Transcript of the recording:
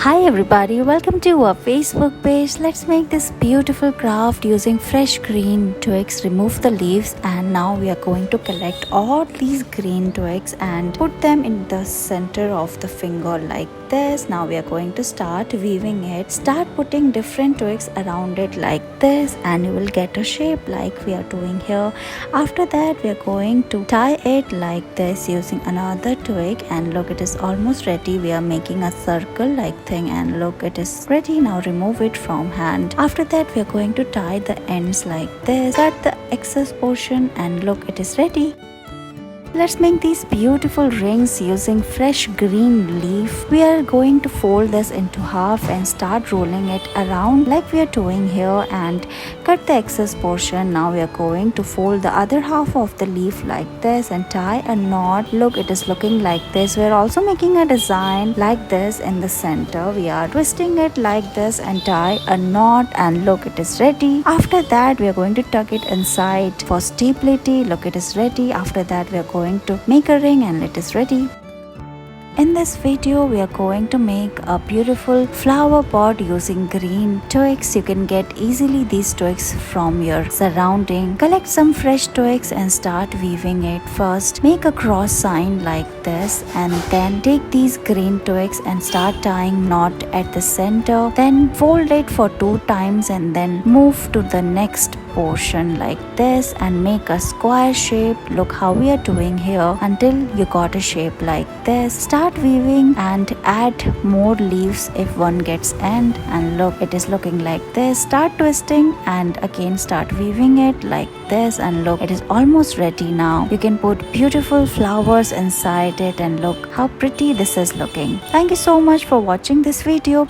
Hi everybody, welcome to our Facebook page. Let's make this beautiful craft using fresh green twigs. Remove the leaves and now we are going to collect all these green twigs and put them in the center of the finger like this. Now we are going to start weaving it. Start putting different twigs around it like this and you will get a shape like we are doing here. After that we are going to tie it like this using another twig, and look, it is almost ready. We are making a circle like thing and look, it is ready. Now remove it from hand. After that we are going to tie the ends like this, cut the excess portion and look, it is ready. Let's make these beautiful rings using fresh green leaf. We are going to fold this into half and start rolling it around like we are doing here and cut the excess portion. Now we are going to fold the other half of the leaf like this and tie a knot. Look, it is looking like this. We are also making a design like this in the center. We are twisting it like this and tie a knot and look, it is ready. After that we are going to tuck it inside for stability. Look, it is ready. After that we are going to make a ring and it is ready. In this video, we are going to make a beautiful flower pot using green twigs. You can get easily these twigs from your surrounding. Collect some fresh twigs and start weaving it. First, make a cross sign like this and then take these green twigs and start tying knot at the center. Then fold it for 2 times and then move to the next portion like this and make a square shape. Look how we are doing here until you got a shape like this. Start weaving and add more leaves if one gets end and look, it is looking like this. Start twisting and again start weaving it like this and look, it is almost ready now. You can put beautiful flowers inside it and look how pretty this is looking. Thank you so much for watching this video.